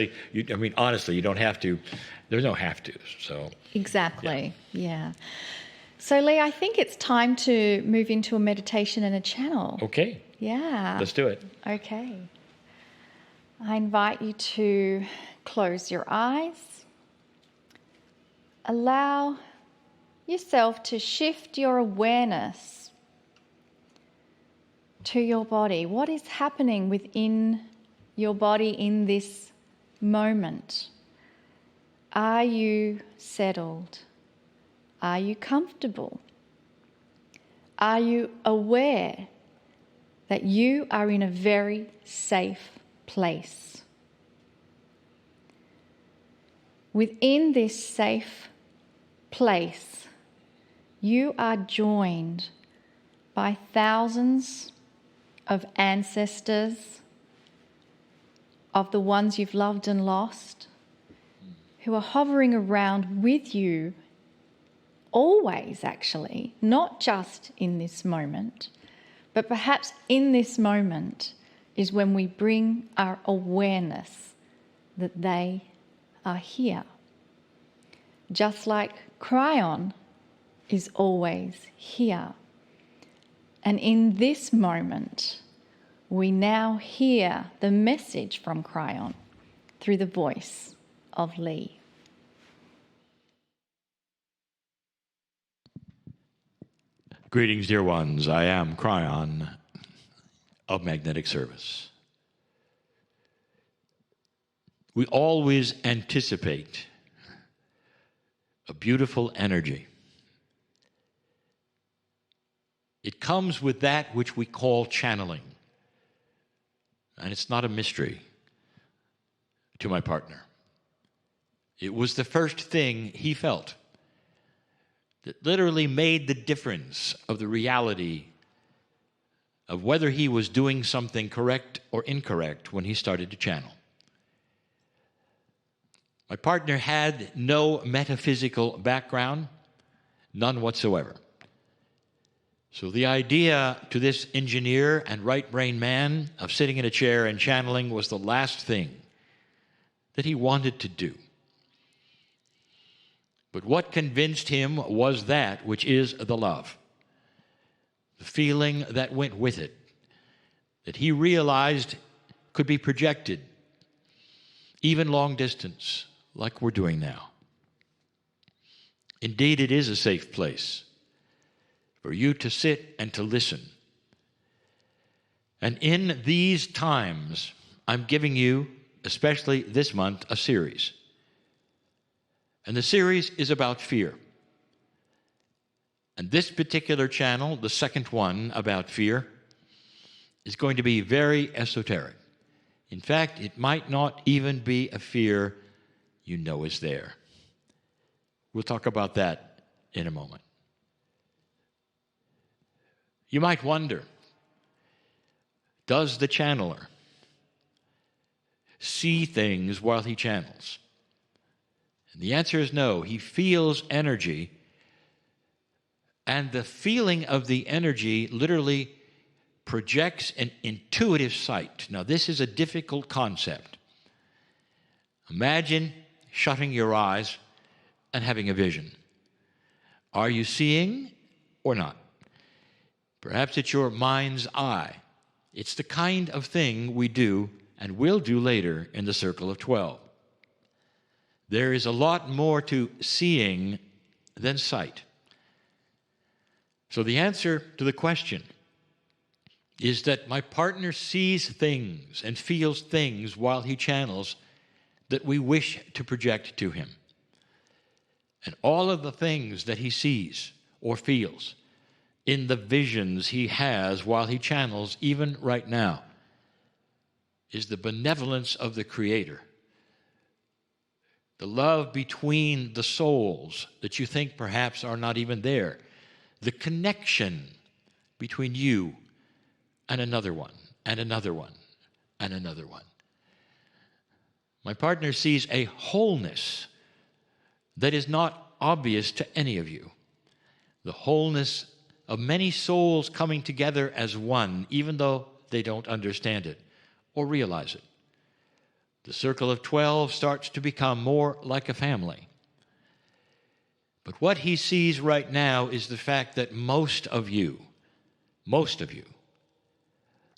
I mean, honestly, you don't have to. There's no have to. So Exactly. Yeah. So, Lee, I think it's time to move into a meditation and a channel. okay, Yeah. let's do it. Okay. I invite you to close your eyes. Allow yourself to shift your awareness to your body. What is happening within your body in this moment? Are you settled? Are you comfortable? Are you aware that you are in a very safe place? Within this safe place, you are joined by thousands of ancestors, of the ones you've loved and lost, who are hovering around with you always, actually, not just in this moment, but perhaps in this moment is when we bring our awareness that they are here. Just like Kryon is always here. And in this moment, we now hear the message from Kryon through the voice of Lee. Greetings, dear ones. I am Kryon of Magnetic Service. We always anticipate a beautiful energy. It comes with that which we call channeling. And it's not a mystery to my partner. It was the first thing he felt that literally made the difference of the reality of whether he was doing something correct or incorrect when he started to channel. My partner had no metaphysical background, none whatsoever. So the idea to this engineer and right-brain man of sitting in a chair and channeling was the last thing that he wanted to do. But what convinced him was that which is the love, the feeling that went with it, that he realized could be projected, even long distance, like we're doing now. Indeed, it is a safe place for you to sit and to listen. And in these times, I'm giving you, especially this month, a series. And the series is about fear. And this particular channel, the second one about fear, is going to be very esoteric. In fact, it might not even be a fear you know is there. We'll talk about that in a moment. You might wonder, does the channeler see things while he channels? And the answer is no. He feels energy, and the feeling of the energy literally projects an intuitive sight. Now, this is a difficult concept. Imagine shutting your eyes and having a vision. Are you seeing or not? Perhaps it's your mind's eye. It's the kind of thing we do and will do later in the Circle of 12. There is a lot more to seeing than sight. So the answer to the question is that my partner sees things and feels things while he channels that we wish to project to him. And all of the things that he sees or feels in the visions he has while he channels, even right now, is the benevolence of the Creator. The love between the souls that you think perhaps are not even there. The connection between you and another one, and another one, and another one. My partner sees a wholeness that is not obvious to any of you. The wholeness of many souls coming together as one, even though they don't understand it or realize it. The circle of 12 starts to become more like a family. But what he sees right now is the fact that most of you,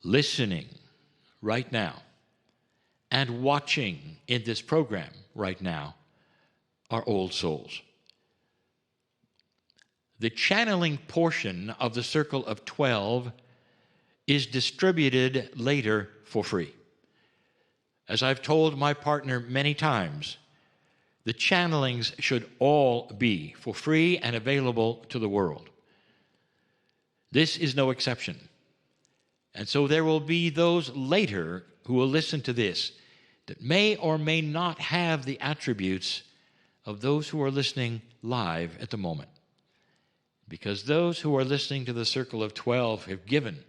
listening right now and watching in this program right now are old souls. The channeling portion of the circle of 12 is distributed later for free. As I've told my partner many times, the channelings should all be for free and available to the world. This is no exception. And so there will be those later who will listen to this that may or may not have the attributes of those who are listening live at the moment. Because those who are listening to the circle of 12 have given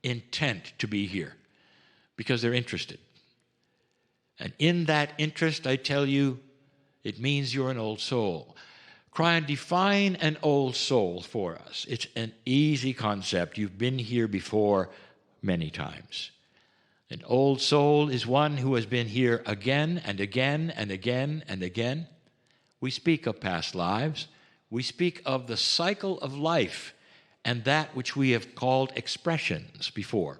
intent to be here because they're interested. And in that interest, I tell you, it means you're an old soul. Kryon, define an old soul for us. It's an easy concept. You've been here before many times. An old soul is one who has been here again and again and again and again. We speak of past lives. We speak of the cycle of life and that which we have called expressions before.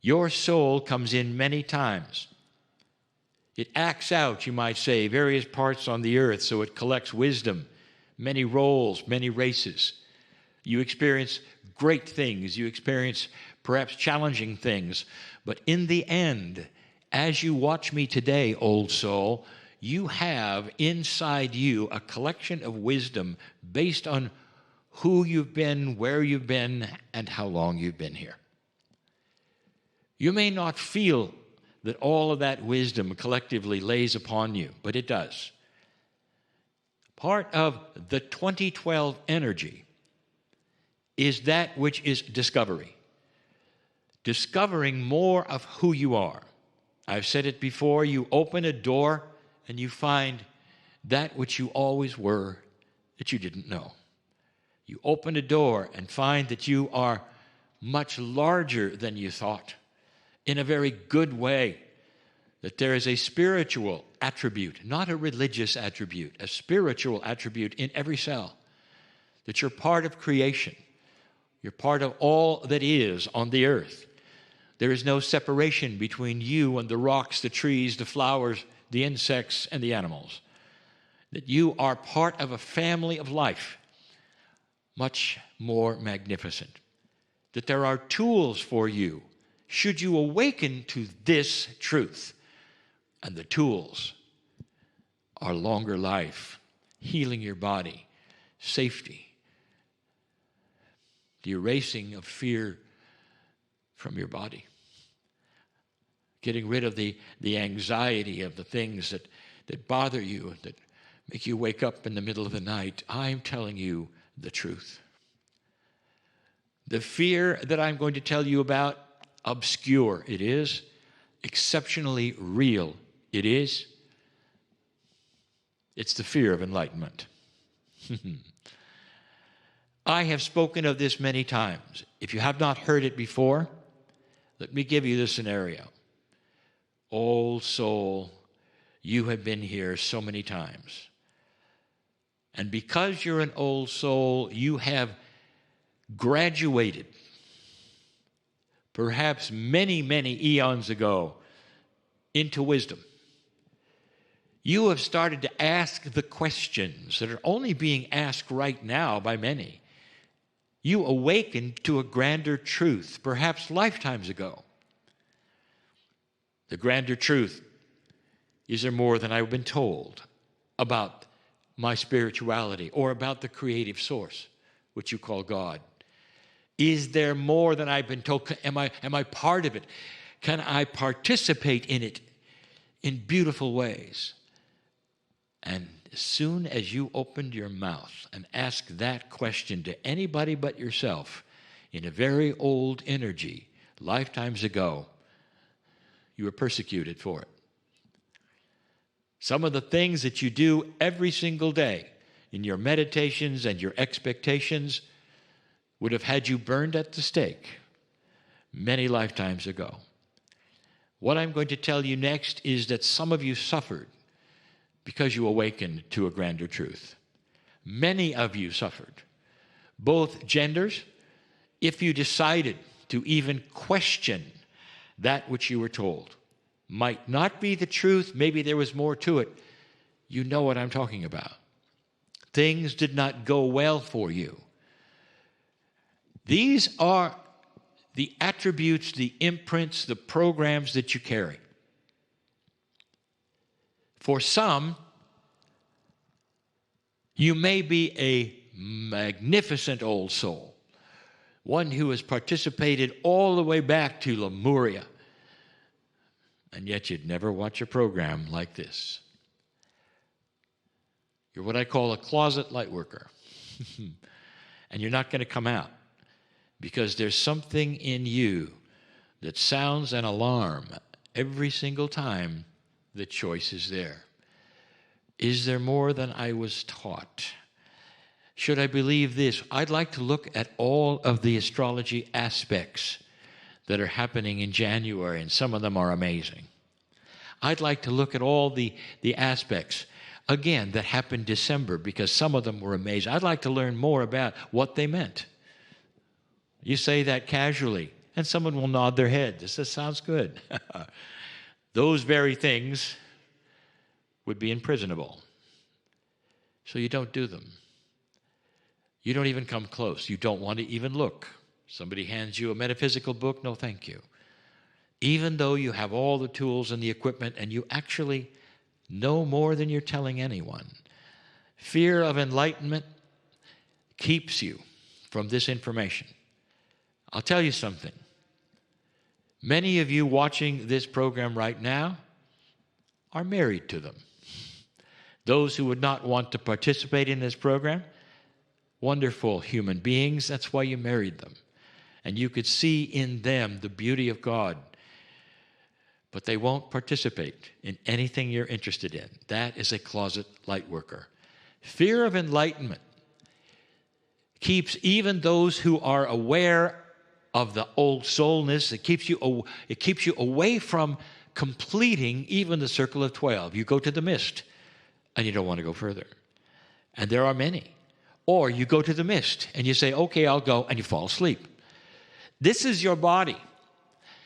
Your soul comes in many times. It acts out, you might say, various parts on the earth, so it collects wisdom, many roles, many races. You experience great things. You experience perhaps challenging things. But in the end, as you watch me today, old soul, you have inside you a collection of wisdom based on who you've been, where you've been, and how long you've been here. You may not feel that all of that wisdom collectively lays upon you, but it does. Part of the 2012 energy is that which is discovery. Discovering more of who you are. I've said it before, you open a door and you find that which you always were that you didn't know. You open a door and find that you are much larger than you thought, in a very good way, that there is a spiritual attribute, not a religious attribute, a spiritual attribute in every cell, that you're part of creation. You're part of all that is on the earth. There is no separation between you and the rocks, the trees, the flowers, the insects, and the animals. That you are part of a family of life, much more magnificent. That there are tools for you, should you awaken to this truth. And the tools are longer life, healing your body, safety, the erasing of fear from your body, getting rid of the anxiety of the things that bother you, that make you wake up in the middle of the night. I'm telling you the truth. The fear that I'm going to tell you about, obscure it is, exceptionally real it is. It's the fear of enlightenment. I have spoken of this many times. If you have not heard it before, let me give you the scenario. Old soul, you have been here so many times. And because you're an old soul, you have graduated, perhaps many, many eons ago, into wisdom. You have started to ask the questions that are only being asked right now by many. You awakened to a grander truth, perhaps lifetimes ago. The grander truth, is there more than I've been told about my spirituality or about the creative source, which you call God? Is there more than I've been told? Am I part of it? Can I participate in it in beautiful ways? And as soon as you opened your mouth and asked that question to anybody but yourself in a very old energy, lifetimes ago, you were persecuted for it. Some of the things that you do every single day in your meditations and your expectations would have had you burned at the stake many lifetimes ago. What I'm going to tell you next is that some of you suffered because you awakened to a grander truth. Many of you suffered, both genders, if you decided to even question that which you were told. Might not be the truth, maybe there was more to it. You know what I'm talking about. Things did not go well for you. These are the attributes, the imprints, the programs that you carry. For some, you may be a magnificent old soul, one who has participated all the way back to Lemuria, and yet you'd never watch a program like this. You're what I call a closet light worker, and you're not going to come out because there's something in you that sounds an alarm every single time the choice is there. Is there more than I was taught? Should I believe this? I'd like to look at all of the astrology aspects that are happening in January, and some of them are amazing. I'd like to look at all the aspects, again, that happened December, because some of them were amazing. I'd like to learn more about what they meant. You say that casually, and someone will nod their head. This sounds good. Those very things would be imprisonable. So you don't do them. You don't even come close. You don't want to even look. Somebody hands you a metaphysical book, no thank you. Even though you have all the tools and the equipment and you actually know more than you're telling anyone. Fear of enlightenment keeps you from this information. I'll tell you something. Many of you watching this program right now are married to them. Those who would not want to participate in this program, wonderful human beings, that's why you married them. And you could see in them the beauty of God. But they won't participate in anything you're interested in. That is a closet light worker. Fear of enlightenment keeps even those who are aware of the old soulness, it keeps you away from completing even the circle of 12. You go to the mist, and you don't want to go further. And there are many. Or you go to the mist, and you say, okay, I'll go, and you fall asleep. This is your body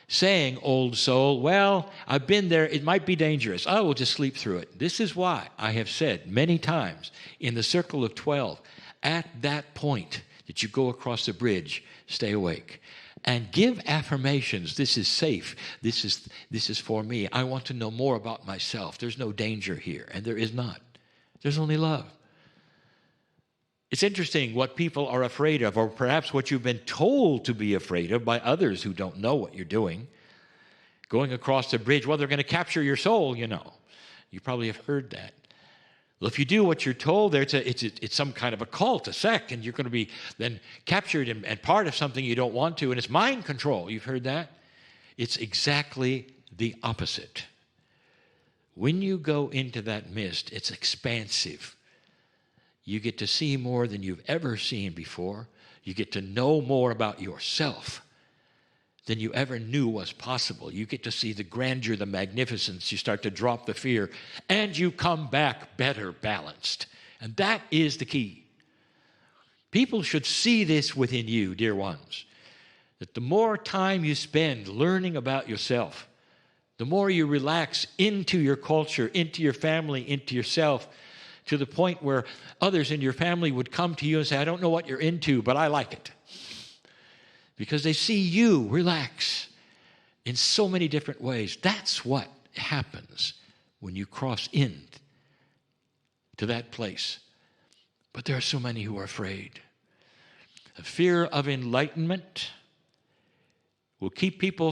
saying, old soul, well, I've been there, it might be dangerous. I will just sleep through it. This is why I have said many times in the circle of 12, at that point that you go across the bridge, stay awake. And give affirmations. This is safe. This is for me. I want to know more about myself. There's no danger here, and there is not. There's only love. It's interesting what people are afraid of, or perhaps what you've been told to be afraid of by others who don't know what you're doing. Going across the bridge, well, they're going to capture your soul, you know. You probably have heard that. Well, if you do what you're told, it's some kind of a cult, a sect, and you're going to be then captured and part of something you don't want to, and it's mind control. You've heard that? It's exactly the opposite. When you go into that mist, it's expansive. You get to see more than you've ever seen before. You get to know more about yourself than you ever knew was possible. You get to see the grandeur, the magnificence. You start to drop the fear, and you come back better balanced. And that is the key. People should see this within you, dear ones, that the more time you spend learning about yourself, the more you relax into your culture, into your family, into yourself, to the point where others in your family would come to you and say, I don't know what you're into, but I like it. Because they see you relax in so many different ways. That's what happens when you cross in to that place. But there are so many who are afraid. The fear of enlightenment will keep people